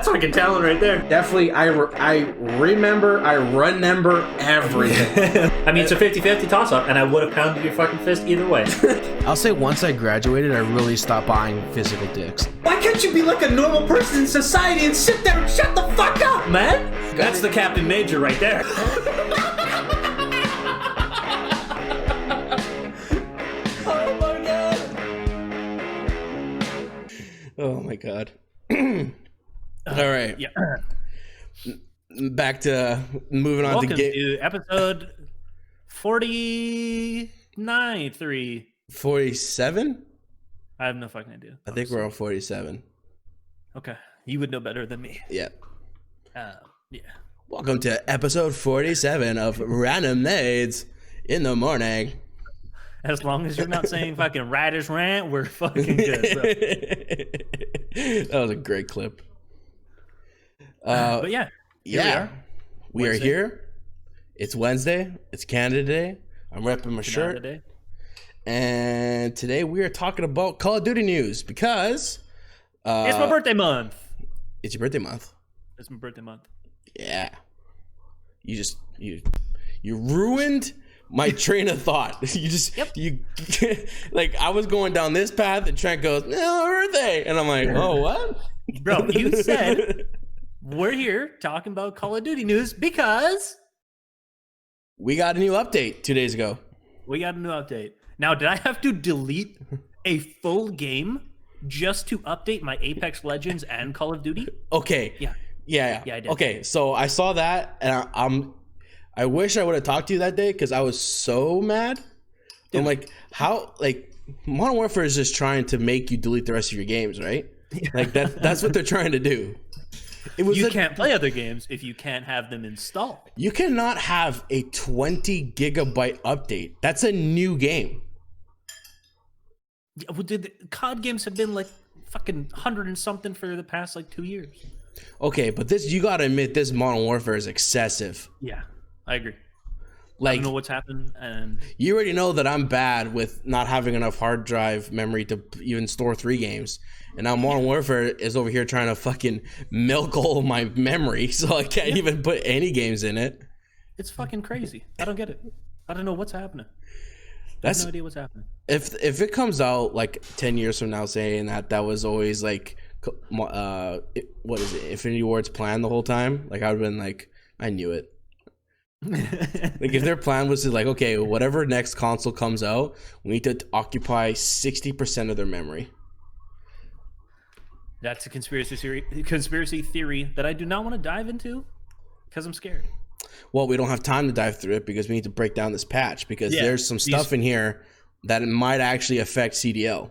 That's fucking talent right there. Definitely, I remember everything. I mean, it's a 50-50 toss-up, and I would have pounded your fucking fist either way. I'll say once I graduated, I really stopped buying physical dicks. Why can't you be like a normal person in society and sit there and shut the fuck up, man? That's the Captain Major right there. Oh my god. Oh my god. All right. Yeah. Back to moving on Welcome to get to episode 49. 47. I have no fucking idea. I think we're on 47. Okay, you would know better than me. Yeah. Yeah. Welcome to episode 47 of Random Nades in the morning. As long as you're not saying fucking Riders Rant, we're fucking good, bro. That was a great clip. But yeah, we are here. It's Wednesday. It's Canada Day. I'm repping my shirt. Today. And today we are talking about Call of Duty news because It's my birthday month. it's your birthday month. It's my birthday month. Yeah. You ruined my train of thought. Like I was going down this path and Trent goes, "No, birthday." And I'm like, "Oh, what?" Bro, you said we're here talking about Call of Duty news because we got a new update 2 days ago. we got a new update. Now, did I have to delete a full game just to update my Apex Legends and Call of Duty? Okay. Yeah. Yeah, I did. Okay, so I saw that and I wish I would have talked to you that day because I was so mad. Dude. I'm like, how, like, Modern Warfare is just trying to make you delete the rest of your games, right? Like that's what they're trying to do. You can't play other games if you can't have them installed. You cannot have a 20 gigabyte update. That's a new game. Yeah, well, COD games have been like fucking 100 and something for the past like 2 years. Okay, but this, you gotta admit, this Modern Warfare is excessive. Yeah, I agree. Like, I don't know what's happened, and you already know that I'm bad with not having enough hard drive memory to even store 3 games. And now Modern Warfare is over here trying to fucking milk all of my memory, so I can't even put any games in it. it's fucking crazy. I don't get it. I don't know what's happening. I have no idea what's happening. If it comes out like 10 years from now saying that was always like what is it, Infinity Ward's plan the whole time, like I would have been like, I knew it. Like if their plan was to like, okay, whatever next console comes out, we need to occupy 60% of their memory. That's a conspiracy theory that I do not want to dive into because I'm scared. Well, we don't have time to dive through it because we need to break down this patch because there's some stuff in here that it might actually affect CDL.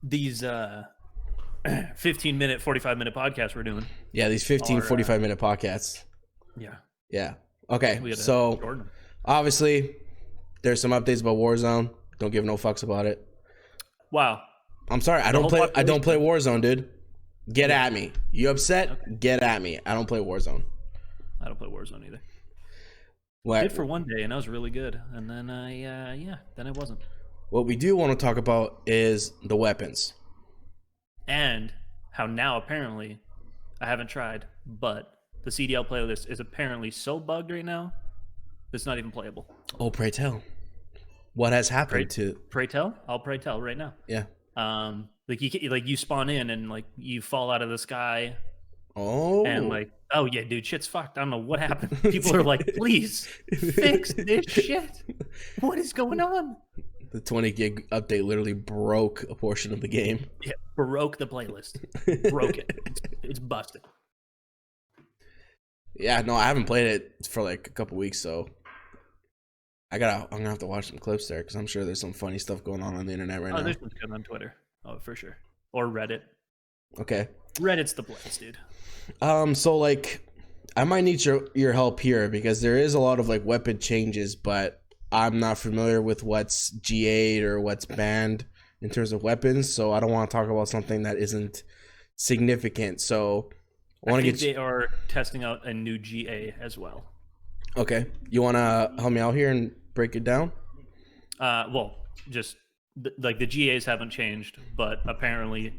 These 15-minute, 45-minute podcasts we're doing. Yeah, these 15, 45-minute podcasts. Yeah. Yeah. Okay, so obviously there's some updates about Warzone. Don't give no fucks about it. Wow. I'm sorry, I don't play Warzone, dude. Get at me. You upset? Okay. Get at me. I don't play Warzone. I don't play Warzone either. What? I did for one day, and I was really good. And then then I wasn't. What we do want to talk about is the weapons. And how now, apparently, I haven't tried, but the CDL playlist is apparently so bugged right now, it's not even playable. Oh, pray tell. What has happened to... Pray tell? I'll pray tell right now. Yeah. Like you spawn in and like you fall out of the sky. Oh. And like, oh yeah, dude, shit's fucked. I don't know what happened. People are like, please fix this shit. What is going on? The 20 gig update literally broke a portion of the game. Yeah, broke the playlist. Broke it. It's busted. Yeah, no, I haven't played it for like a couple weeks, so I'm gonna have to watch some clips there because I'm sure there's some funny stuff going on the internet right now. Oh, there's some good on Twitter. Oh, for sure. Or Reddit. Okay. Reddit's the place, dude. So like, I might need your help here because there is a lot of like weapon changes, but I'm not familiar with what's GA'd or what's banned in terms of weapons, so I don't want to talk about something that isn't significant. So I think they are testing out a new GA as well. Okay. You want to help me out here and break it down? Well, just like the GAs haven't changed, but apparently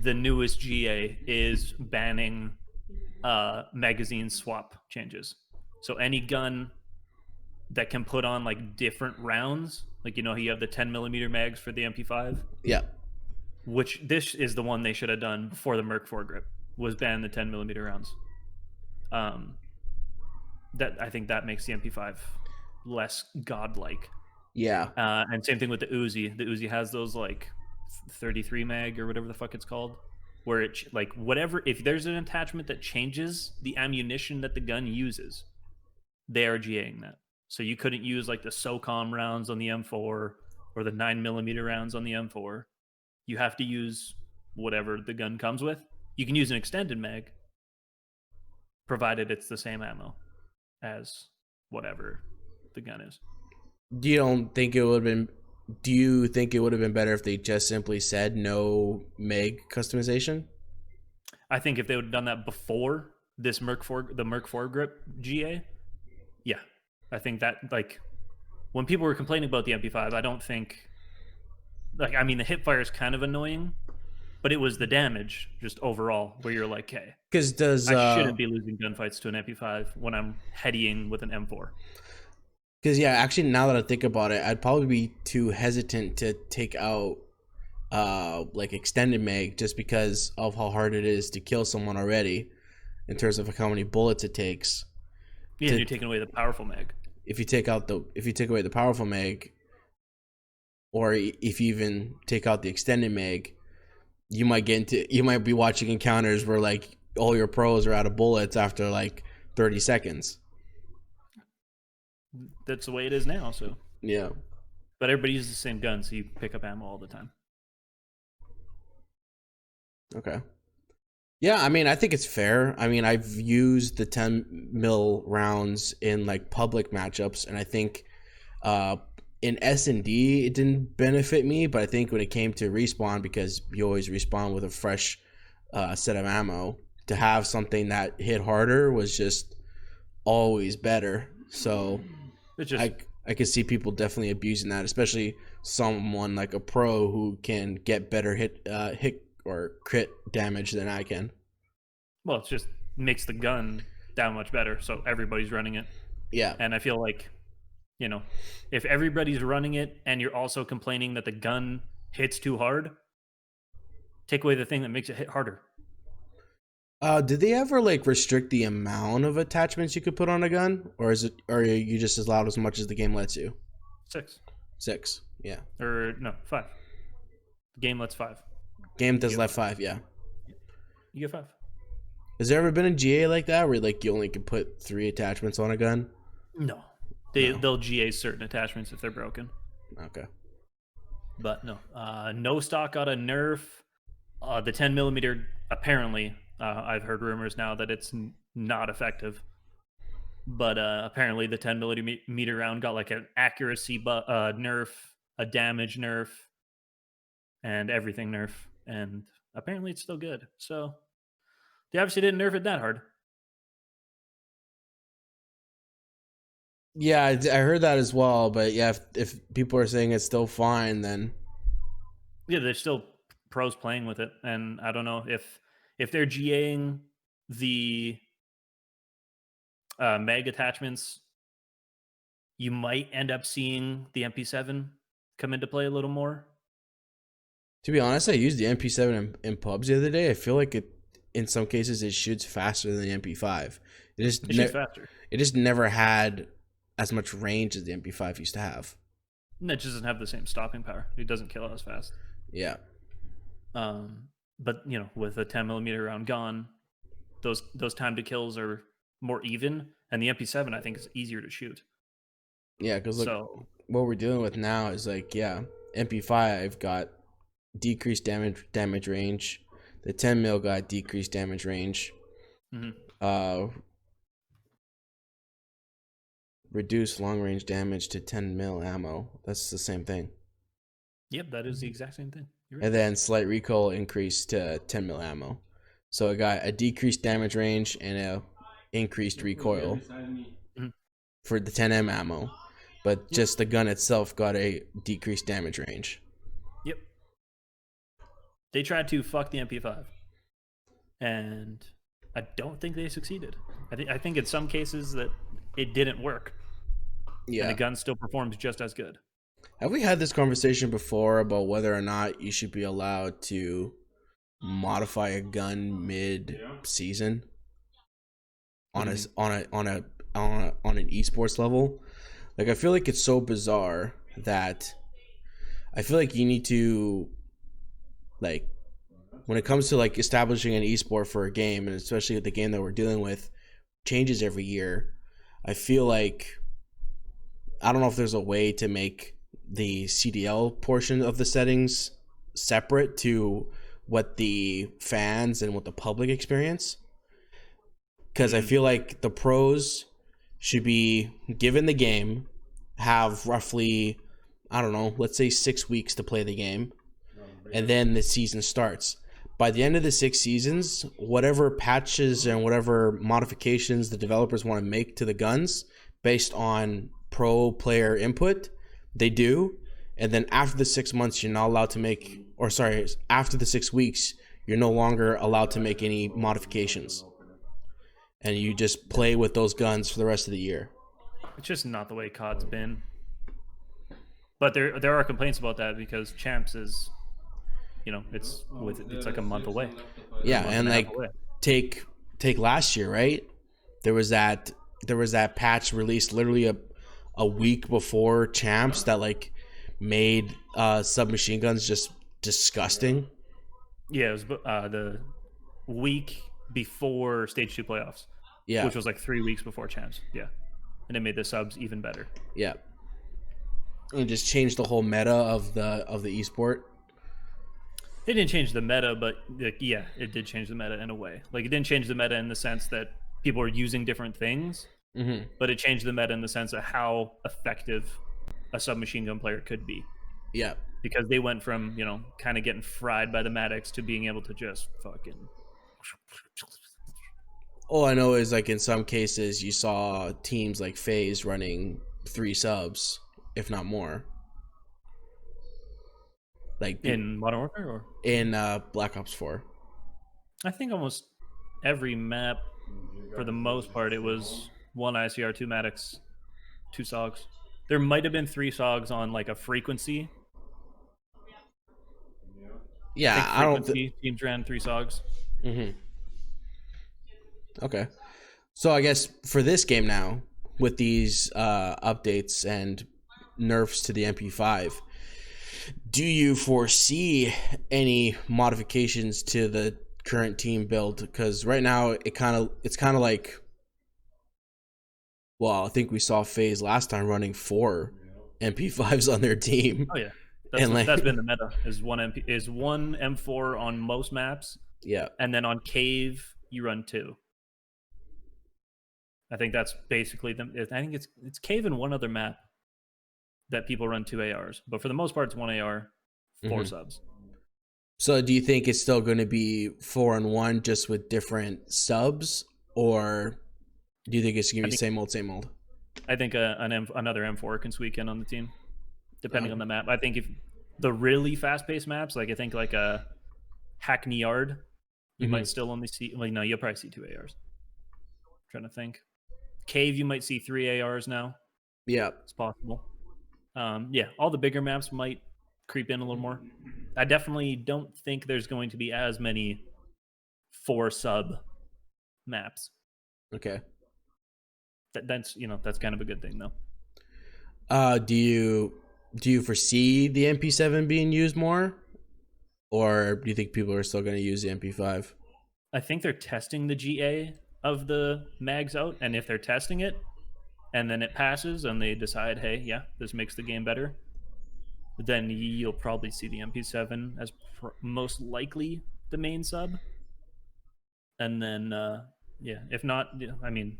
the newest GA is banning magazine swap changes. So any gun that can put on like different rounds, like you have the 10 millimeter mags for the MP5. Yeah. Which this is the one they should have done before the Merc foregrip was ban the 10 millimeter rounds. That I think that makes the MP5 less godlike. Yeah. And same thing with the Uzi. The Uzi has those like 33 mag or whatever the fuck it's called, where it like whatever, if there's an attachment that changes the ammunition that the gun uses, they are GAing that. So you couldn't use like the SOCOM rounds on the M4 or the 9 millimeter rounds on the M4. You have to use whatever the gun comes with. You can use an extended mag, provided it's the same ammo as whatever the gun is. Do you think it would have been better if they just simply said no mag customization? I think if they would have done that before this the Merc foregrip GA, yeah. I think that, like, when people were complaining about the MP5, I don't think, like, I mean, the hip fire is kind of annoying, but it was the damage just overall where you're like, hey, because I shouldn't be losing gunfights to an MP5 when I'm headying with an M4. Because yeah, actually, now that I think about it, I'd probably be too hesitant to take out like extended mag just because of how hard it is to kill someone already, in terms of how many bullets it takes. Yeah, you're taking away the powerful mag. If you take away the powerful mag, or if you even take out the extended mag, you might be watching encounters where like all your pros are out of bullets after like 30 seconds. That's the way it is now. So yeah, but everybody uses the same gun, so you pick up ammo all the time. Okay. Yeah, I mean, I think it's fair. I mean, I've used the 10 mil rounds in like public matchups, and I think in S&D it didn't benefit me, but I think when it came to respawn, because you always respawn with a fresh set of ammo, to have something that hit harder was just always better. So I could see people definitely abusing that, especially someone like a pro who can get better hit or crit damage than I can. Well, it just makes the gun that much better, so everybody's running it. Yeah. And I feel like, if everybody's running it and you're also complaining that the gun hits too hard, take away the thing that makes it hit harder. Did they ever like restrict the amount of attachments you could put on a gun, or are you just allowed as much as the game lets you? 6. Yeah. Or no, 5. The game lets 5. Game does let 5, yeah. You get 5. Has there ever been a GA like that where like you only can put 3 attachments on a gun? No. They'll GA certain attachments if they're broken. Okay. But no. No stock out of NERF. The 10 millimeter, apparently, I've heard rumors now that it's not effective. But apparently the 10 millimeter round got like an accuracy nerf, a damage nerf, and everything nerf. And apparently it's still good. So they obviously didn't nerf it that hard. Yeah, I heard that as well. But yeah, if people are saying it's still fine, then yeah, there's still pros playing with it. And I don't know if they're GAing the mag attachments, you might end up seeing the MP7 come into play a little more. To be honest, I used the MP7 in pubs the other day. I feel like in some cases it shoots faster than the MP5. It shoots faster. It just never had as much range as the MP5 used to have. And it just doesn't have the same stopping power. It doesn't kill as fast. Yeah. But with a 10 millimeter round gone, those time to kills are more even, and the MP7 I think is easier to shoot. Yeah, because what we're dealing with now is like, yeah, MP5 got decreased damage range. The 10 mil got decreased damage range. Mm-hmm. Reduced long range damage to 10 mil ammo. That's the same thing. Yep, that is the exact same thing. You're right. And then slight recoil increased to 10 mil ammo. So it got a decreased damage range and a increased recoil for the 10M ammo. But just the gun itself got a decreased damage range. Yep. They tried to fuck the MP5. And I don't think they succeeded. I think in some cases that it didn't work. Yeah. And the gun still performs just as good. Have we had this conversation before about whether or not you should be allowed to modify a gun mid-season on an esports level? Like, I feel like it's so bizarre that I feel like you need to, like, when it comes to like establishing an esport for a game, and especially the game that we're dealing with changes every year, I feel like I don't know if there's a way to make the CDL portion of the settings separate to what the fans and what the public experience. Because I feel like the pros should be given the game, have roughly, I don't know, let's say 6 weeks to play the game, and then the season starts. By the end of the 6 seasons, whatever patches and whatever modifications the developers want to make to the guns based on pro player input, they do. And then after the 6 months, you're not allowed to make, or sorry, after the 6 weeks, you're no longer allowed to make any modifications. And you just play with those guns for the rest of the year. It's just not the way COD's been. But there are complaints about that because Champs is, it's like a month away. Yeah, and like take last year, right? There was that patch released literally a week before Champs that like made submachine guns just disgusting. Yeah, it was the week before Stage 2 playoffs. Yeah, which was like 3 weeks before Champs. Yeah, and it made the subs even better. Yeah, and it just changed the whole meta of the esport. It didn't change the meta, but yeah, it did change the meta in a way. Like, it didn't change the meta in the sense that people are using different things, but it changed the meta in the sense of how effective a submachine gun player could be. Yeah, because they went from kind of getting fried by the Maddox to being able to just fucking. All I know is like in some cases you saw teams like FaZe running 3 subs, if not more. Like in Modern Warfare or in Black Ops 4. I think almost every map, for the most part, it was 1 ICR, 2 Maddox, 2 SOGs. There might have been 3 SOGs on like a frequency. Yeah, I don't think teams ran 3 SOGs. Okay, so I guess for this game now, with these updates and nerfs to the MP5, do you foresee any modifications to the current team build? Because right now it's kind of like, well, I think we saw FaZe last time running 4 MP5s on their team. Oh yeah, that's been the meta. Is one M4 on most maps. Yeah, and then on Cave you run 2. I think that's basically them. I think it's Cave and one other map that people run 2 ARs, but for the most part it's 1 AR, 4 subs. So do you think it's still going to be 4 and 1 just with different subs, or do you think it's going to be same old? I think another M4 can squeak in on the team, depending on the map. I think if the really fast-paced maps, like I think like a Hackney Yard, you might still only see. Well, no, you'll probably see 2 ARs. I'm trying to think. Cave, you might see 3 ARs now. Yeah, it's possible. Yeah, all the bigger maps might creep in a little more. I definitely don't think there's going to be as many 4 sub maps. Okay. That's kind of a good thing though. Do you foresee the MP7 being used more, or do you think people are still going to use the MP5? I think they're testing the GA of the mags out, and if they're testing it and then it passes and they decide, hey, yeah, this makes the game better, then you'll probably see the MP7 as most likely the main sub. And then, yeah, if not, I mean,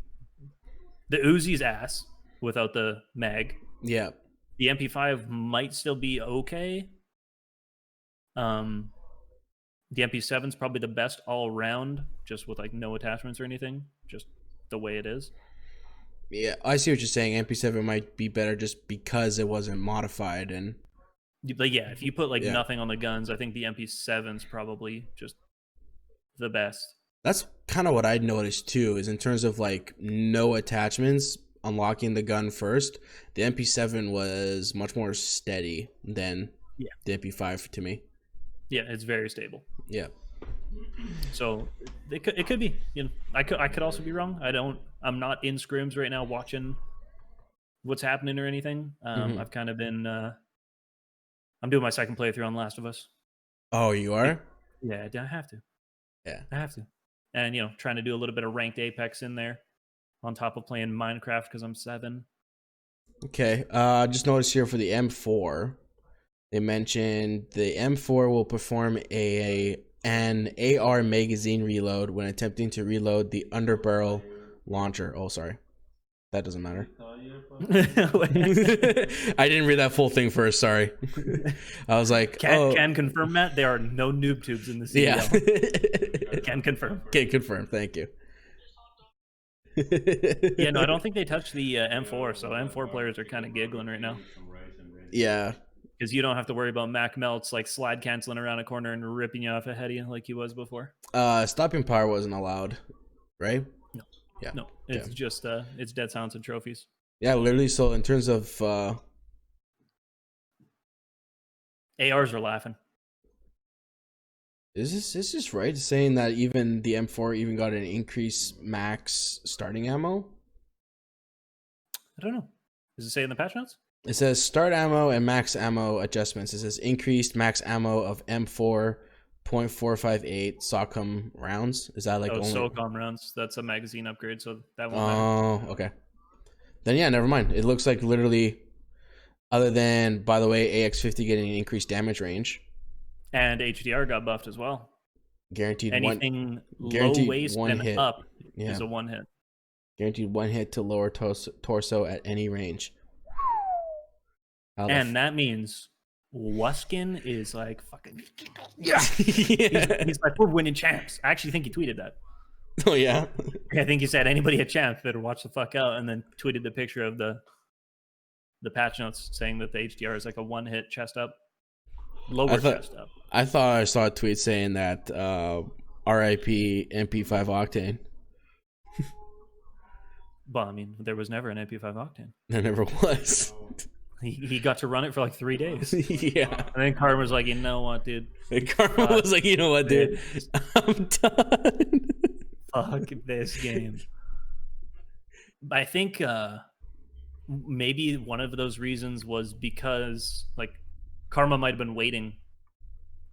the Uzi's ass without the mag. Yeah. The MP5 might still be okay. The MP7's probably the best all around, just with like no attachments or anything, just the way it is. Yeah, I see what you're saying. MP7 might be better just because it wasn't modified, and but yeah, if you put like nothing on the guns, I think the MP7's probably just the best. That's kind of what I noticed too, is in terms of like no attachments, unlocking the gun first, the MP7 was much more steady than the MP5 to me. Yeah, it's very stable. Yeah. So it could be. You know, I could also be wrong. I'm not in scrims right now watching what's happening or anything. I've kind of been. I'm doing my second playthrough on Last of Us. Oh, you are? Yeah, I have to. Yeah, I have to. And trying to do a little bit of ranked Apex in there, on top of playing Minecraft because I'm 7. Okay. Just noticed here for the M4, they mentioned the M4 will perform an AR magazine reload when attempting to reload the underbarrel launcher. Oh, sorry. That doesn't matter. I didn't read that full thing first. Sorry. I was like, can confirm, Matt. There are no noob tubes in the CDL. Yeah. Can confirm. Can confirm. Thank you. Yeah, no, I don't think they touched the M4, so M4 players are kind of giggling right now. Yeah. Because you don't have to worry about Mac melts like slide canceling around a corner and ripping you off ahead of you like he was before. Stopping power wasn't allowed, right? No. Yeah. No. It's just it's dead silence and trophies. Yeah, literally. So in terms of ARs are laughing. is this right? Saying that even the M4 even got an increased max starting ammo? I don't know. Does it say in the patch notes? It says start ammo and max ammo adjustments. It says increased max ammo of M4.458 SOCOM rounds. Is that like only SOCOM rounds? That's a magazine upgrade, so that won't matter. Okay. Then yeah, never mind. It looks like literally, other than, by the way, AX50 getting an increased damage range. And HDR got buffed as well. Guaranteed anything low waist and hit. Up is a one hit. Guaranteed one hit to lower torso at any range. And that means Wuskin is like fucking yeah. He's like, we're winning champs. I actually think he tweeted that. Oh yeah. I think he said anybody at champs better watch the fuck out, and then tweeted the picture of the patch notes saying that the HDR is like a one hit chest up, lower chest up. I thought I saw a tweet saying that RIP MP5 Octane. Well, I mean, there was never an MP5 Octane. There never was. He got to run it for like 3 days. Yeah. And then Karma was like, you know what, dude? And Karma was like, you know what, dude? I'm done. Fuck this game. I think maybe one of those reasons was because like Karma might have been waiting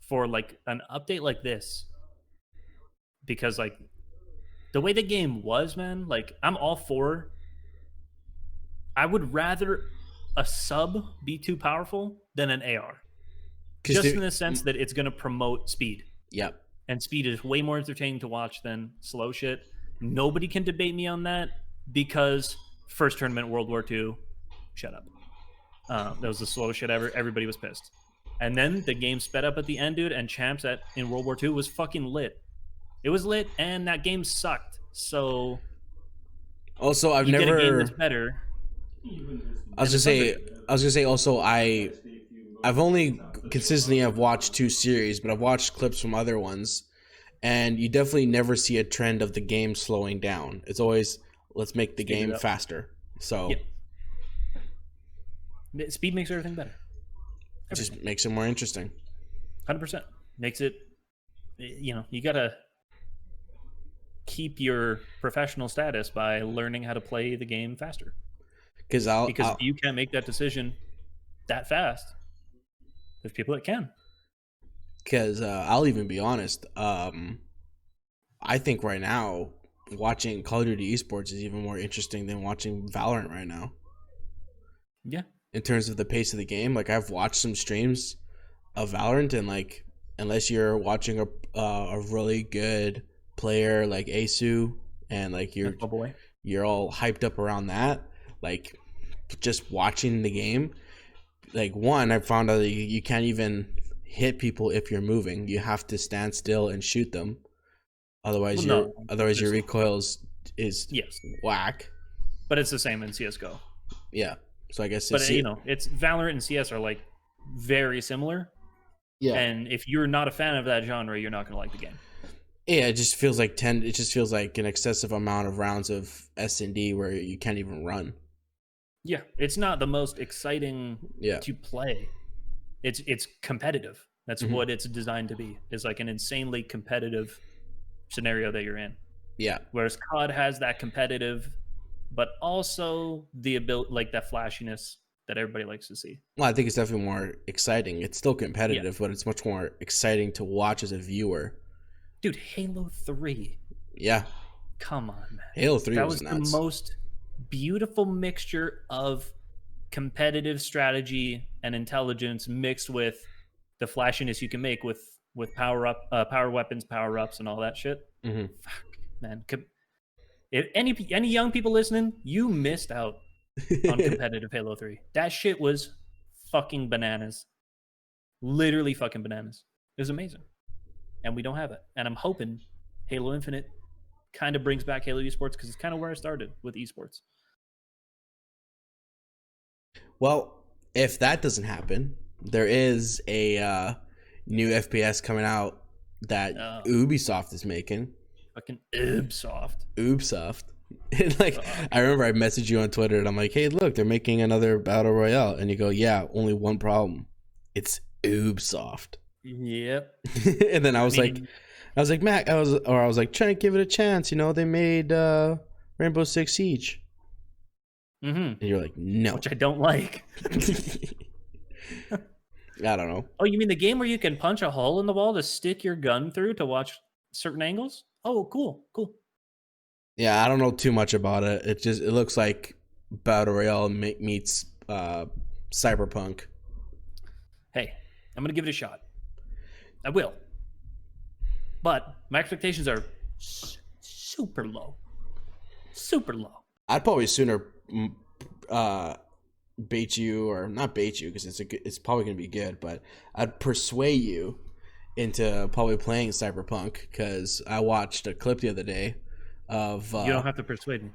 for like an update like this. Because like the way the game was, man, like I'm all for. I would rather a sub be too powerful than an AR. Just in the sense that it's going to promote speed. Yep. And speed is way more entertaining to watch than slow shit. Nobody can debate me on that because first tournament World War II, shut up. That was the slowest shit ever. Everybody was pissed. And then the game sped up at the end, dude, and champs in World War II was fucking lit. It was lit, and that game sucked. So also, I've you never get a game that's better. I was gonna say also I've only consistently have watched 2 series, but I've watched clips from other ones, and you definitely never see a trend of the game slowing down. It's always let's make the game faster. So speed makes everything better. It just makes it more interesting. 100% makes it. You gotta keep your professional status by learning how to play the game faster. Because if you can't make that decision that fast, there's people that can. Because I'll even be honest. I think right now watching Call of Duty esports is even more interesting than watching Valorant right now. Yeah. In terms of the pace of the game, like I've watched some streams of Valorant, and like unless you're watching a really good player like Asu, and like you're all hyped up around that, like just watching the game, like one, I found out that you can't even hit people if you're moving. You have to stand still and shoot them. Otherwise, your recoil is whack. But it's the same in CS:GO. Yeah. So I guess it's Valorant and CS are like very similar. Yeah. And if you're not a fan of that genre, you're not going to like the game. Yeah, it just feels like 10. It just feels like an excessive amount of rounds of S&D where you can't even run. Yeah, it's not the most exciting Yeah. to play. It's competitive. That's Mhm. what it's designed to be. It's like an insanely competitive scenario that you're in. Yeah. Whereas COD has that competitive, but also the ability, like that flashiness that everybody likes to see. Well, I think it's definitely more exciting. It's still competitive, but it's much more exciting to watch as a viewer. Dude, Halo 3. Yeah. Come on, man. Halo 3 That was was the nuts. most beautiful mixture of competitive strategy and intelligence mixed with the flashiness you can make with power weapons, power ups, and all that shit. Mhm. Fuck, man. If any young people listening, you missed out on competitive Halo 3. That shit was fucking bananas. Literally fucking bananas. It was amazing. And we don't have it. And I'm hoping Halo Infinite kind of brings back Halo esports because it's kind of where I started with esports. Well, if that doesn't happen, there is a new FPS coming out that Ubisoft is making. Fucking Ubisoft. And like, I remember I messaged you on Twitter and I'm like, hey, look, they're making another battle royale. And you go, yeah, only one problem. It's Ubisoft. Yep. And then I was like, Mac, I was like, trying to give it a chance. You know, they made Rainbow Six Siege. Mm-hmm. And you're like, no. Which I don't like. I don't know. Oh, you mean the game where you can punch a hole in the wall to stick your gun through to watch certain angles? Oh, cool. Yeah, I don't know too much about it. It looks like Battle Royale meets Cyberpunk. Hey, I'm going to give it a shot. I will. But my expectations are super low. Super low. I'd probably sooner bait you, or not bait you because it's probably going to be good, but I'd persuade you into probably playing Cyberpunk because I watched a clip the other day of... you don't have to persuade me.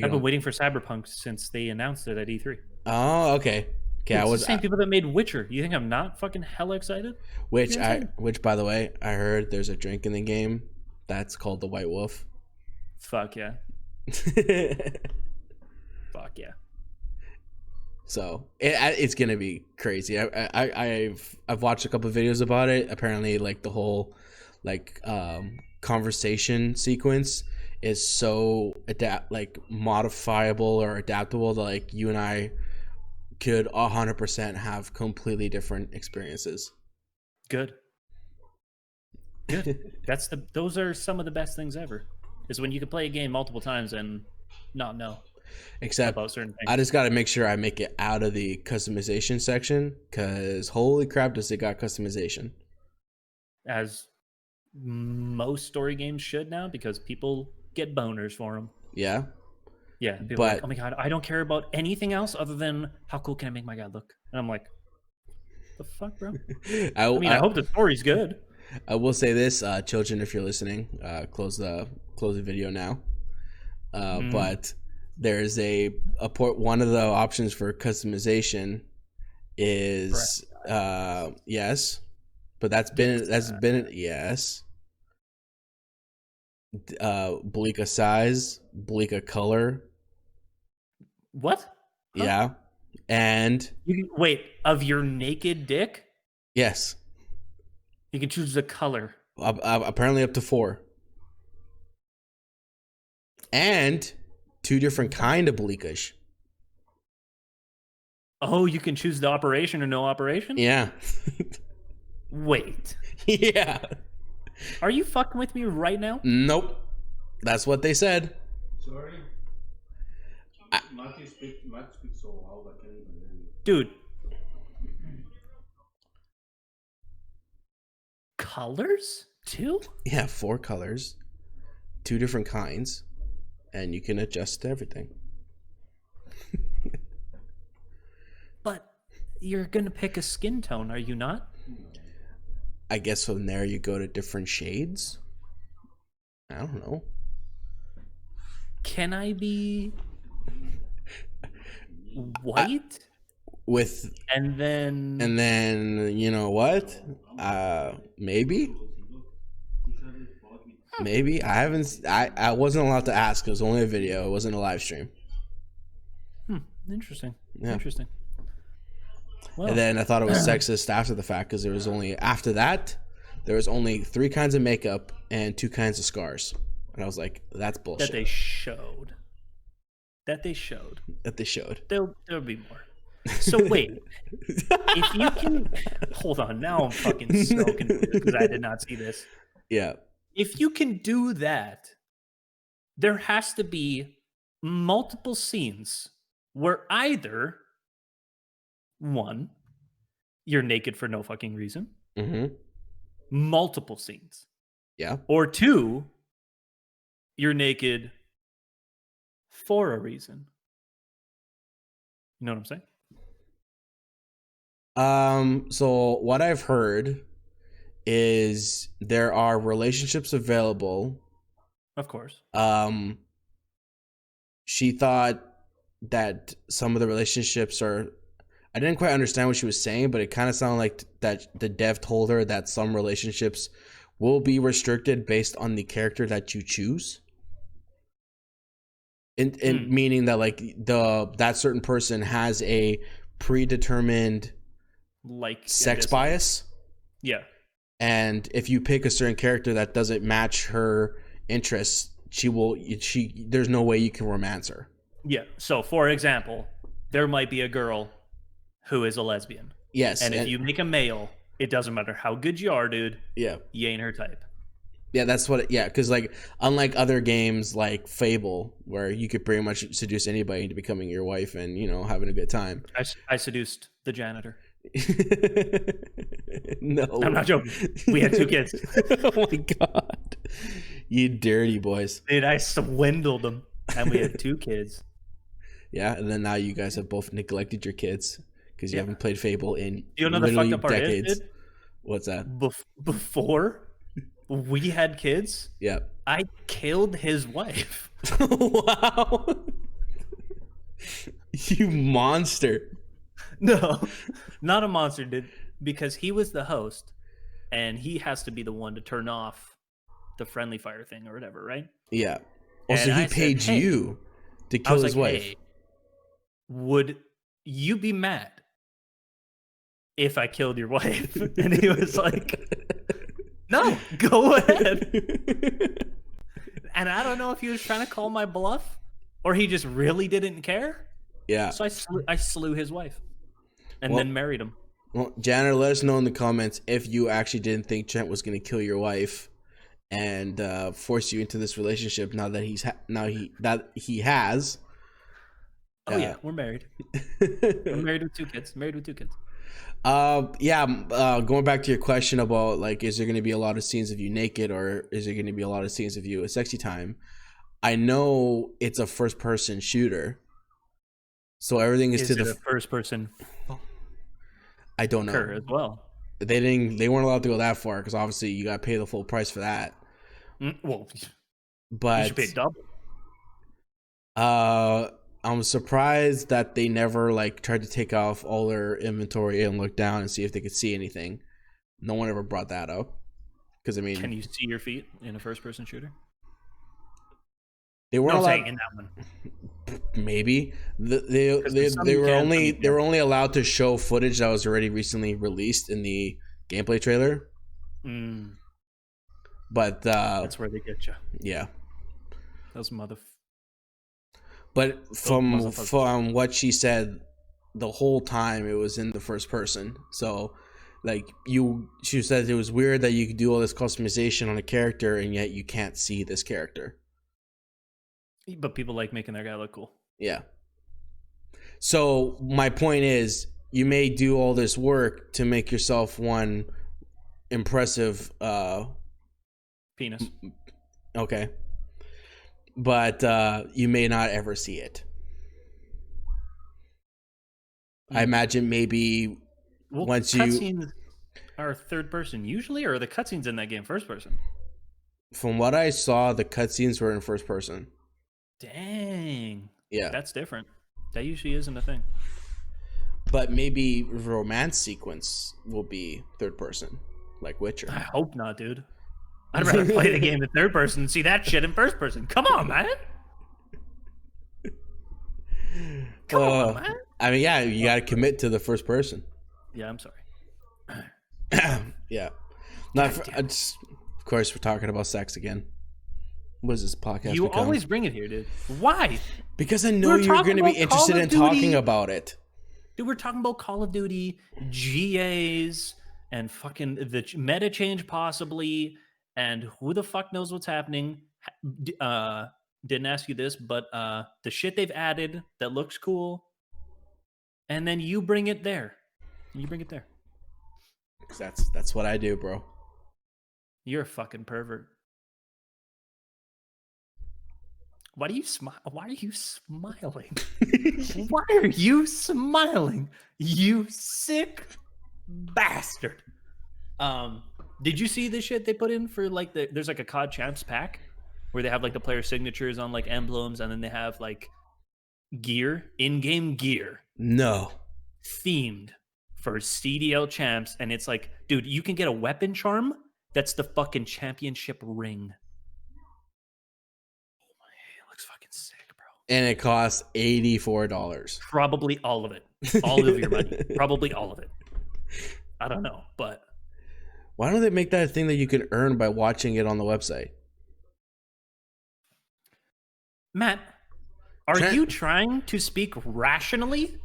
I've been waiting for Cyberpunk since they announced it at E3. Oh, okay. Okay, Dude, it's the same people that made Witcher. You think I'm not fucking hella excited? Which by the way, I heard there's a drink in the game that's called the White Wolf. Fuck yeah. Fuck yeah. So it's gonna be crazy. I've watched a couple of videos about it. Apparently, like the whole conversation sequence is so modifiable or adaptable that like you and I could 100% have completely different experiences. Good. Those are some of the best things ever. Is when you can play a game multiple times and not know. Except about certain things. I just got to make sure I make it out of the customization section because holy crap, does it got customization? As most story games should now, because people get boners for them. Yeah. Yeah, people are like, oh my god, I don't care about anything else other than how cool can I make my guy look? And I'm like, the fuck, bro? I hope the story's good. I will say this, children, if you're listening, close the video now. But there's one of the options for customization is yes, but that's been yes. Bleaka size, Bleaka color. What? Huh? Yeah, and wait, of your naked dick? Yes. You can choose the color. Apparently up to 4. And 2 different kind of bleakish. Oh, you can choose the operation or no operation? Yeah. Wait. Yeah. Are you fucking with me right now? Nope. That's what they said. Sorry. Matthew speaks so loud I can't even hear you. Dude. Colors? 2? Yeah, 4 colors. 2 different kinds. And you can adjust everything. But you're going to pick a skin tone, are you not? I guess from there you go to different shades. I don't know. Can I be white? And then you know what? Maybe. Maybe I haven't. I wasn't allowed to ask. It was only a video. It wasn't a live stream. Interesting. Yeah. Interesting. Well, And then I thought it was sexist after the fact because there was only after that there was only 3 kinds of makeup and 2 kinds of scars, and I was like, that's bullshit. that they showed. There'll be more. So wait, if you can hold on, now I'm fucking so confused because I did not see this. Yeah. If you can do that, there has to be multiple scenes where either one, you're naked for no fucking reason, Mm-hmm. multiple scenes, Yeah. or 2, you're naked for a reason. You know what I'm saying? So what I've heard is there are relationships available. Of course. She thought that some of the relationships are, I didn't quite understand what she was saying, but it kind of sounded like that the dev told her that some relationships will be restricted based on the character that you choose. And meaning that like that certain person has a predetermined Like sex bias. Yeah. And if you pick a certain character that doesn't match her interests, there's no way you can romance her. Yeah. So, for example, there might be a girl who is a lesbian. Yes. And if you make a male, it doesn't matter how good you are, dude. Yeah. You ain't her type. Yeah, that's what. Because like unlike other games like Fable, where you could pretty much seduce anybody into becoming your wife and having a good time. I seduced the janitor. No, I'm not joking. We had 2 kids. Oh my god, you dirty boys! Dude, I swindled them, and we had 2 kids. Yeah, and then now you guys have both neglected your kids because you haven't played Fable in You know the literally fucked up part decades. is, dude? What's that? Before we had kids, Yeah. I killed his wife. Wow. You monster. No, not a monster, dude. Because he was the host, and he has to be the one to turn off the friendly fire thing or whatever, right? Yeah. Also, And he I said, paid "Hey." you to I kill was his like, wife. "Hey, would you be mad if I killed your wife?" And he was like, "No, go ahead." And I don't know if he was trying to call my bluff or he just really didn't care. Yeah. So I slew his wife and then married him. Well, Janitor, let us know in the comments if you actually didn't think Trent was going to kill your wife and force you into this relationship. Now that he has. Oh yeah, we're married. We're married with 2 kids. Going back to your question about like, is there going to be a lot of scenes of you naked or is there going to be a lot of scenes of you at sexy time? I know it's a first-person shooter, so everything is to the first person. I don't know As well. They weren't allowed to go that far because obviously you got to pay the full price for that. Well, But you should pay double. I'm surprised that they never like tried to take off all their inventory and look down and see if they could see anything. No one ever brought that up. Because I mean, can you see your feet in a first-person shooter? They weren't allowed. Saying in that one. Maybe they were only allowed to show footage that was already recently released in the gameplay trailer. But that's where they get you. Yeah. Those But from what she said, the whole time it was in the first person. So, like she said it was weird that you could do all this customization on a character and yet you can't see this character. But people like making their guy look cool. Yeah. So my point is, you may do all this work to make yourself one impressive penis. Okay. But you may not ever see it. I imagine maybe once you... Cutscenes are third person usually, or are the cutscenes in that game first person? From what I saw, the cutscenes were in first person. Dang. Yeah. That's different. That usually isn't a thing. But maybe romance sequence will be third person, like Witcher. I hope not, dude. I'd rather play the game in third person and see that shit in first person. Come on, man. Come on, man. I mean, yeah, you got to commit to the first person. Yeah, I'm sorry. Yeah. Not for, of course, we're talking about sex again. What is this podcast? You become? always bring it here, dude. Why? Because I know you're going to be interested in talking about it. Dude, we're talking about Call of Duty, GAs, and fucking the meta change possibly, and who the fuck knows what's happening. Didn't ask you this, but the shit they've added that looks cool, and then you bring it there. You bring it there. That's what I do, bro. You're a fucking pervert. Why do you smile? Why are you smiling? Why are you smiling? You sick bastard. Did you see the shit they put in for like there's like a COD Champs pack where they have like the player signatures on like emblems and then they have like gear, in-game gear. No. Themed for CDL Champs, and it's like, dude, you can get a weapon charm that's the fucking championship ring. Fucking sick, bro. And it costs $84. Probably all of it. All of your money. Probably all of it. I don't know, but why don't they make that a thing that you can earn by watching it on the website? Matt, are you trying to speak rationally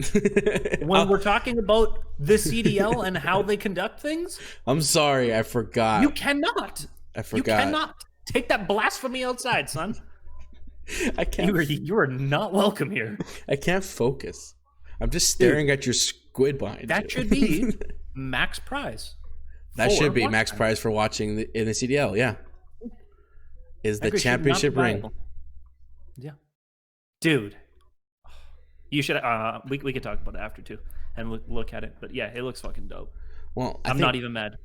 when we're talking about the CDL and how they conduct things? I'm sorry, I forgot. You cannot. I forgot. You cannot. Take that blasphemy outside, son. I can't. You are not welcome here. I can't focus. I'm just staring at your squid behind that you. should be max prize. That should be max prize for watching in the CDL. Yeah, is the championship ring? Yeah, dude. You should. We could talk about it after too, and look at it. But yeah, it looks fucking dope. Well, I'm not even mad.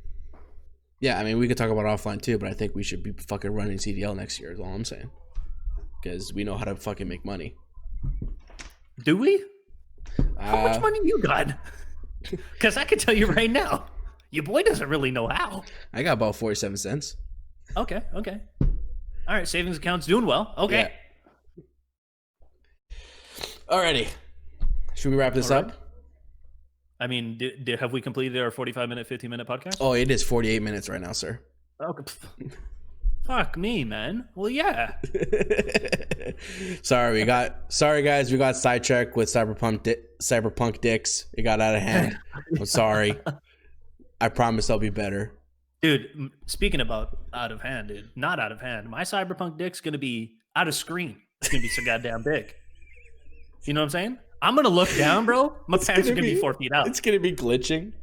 Yeah, I mean, we could talk about it offline too, but I think we should be fucking running CDL next year. Is all I'm saying. Because we know how to fucking make money. Do we? How much money you got? Because I can tell you right now, your boy doesn't really know how. I got about 47 cents. Okay. All right, savings account's doing well. Okay. Yeah. Alrighty. Should we wrap this up? I mean, have we completed our 45-minute, 50-minute podcast? Oh, it is 48 minutes right now, sir. Okay. Fuck me, man. Well, yeah. Sorry, guys. We got sidetracked with Cyberpunk dicks. It got out of hand. I'm sorry. I promise I'll be better. Dude, speaking about out of hand, dude. Not out of hand. My Cyberpunk dick's going to be out of screen. It's going to be so goddamn big. You know what I'm saying? I'm going to look down, bro. My pants are going to be 4 feet out. It's going to be glitching.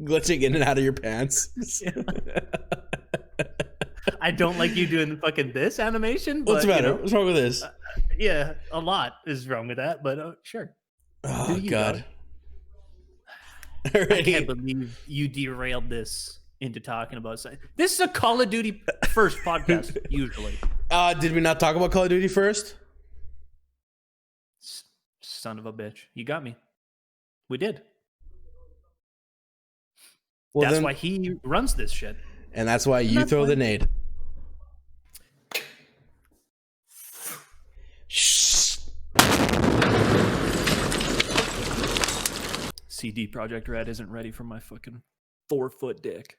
Glitching in and out of your pants. I don't like you doing fucking this animation. But, what's the matter? What's wrong with this? Yeah, a lot is wrong with that, but sure. Oh, God. I can't believe you derailed this into talking about... This is a Call of Duty first podcast, usually. Did we not talk about Call of Duty first? Son of a bitch. You got me. We did. Well, that's why he runs this shit. And that's why you throw the nade. Shh. CD Projekt Red isn't ready for my fucking 4-foot dick.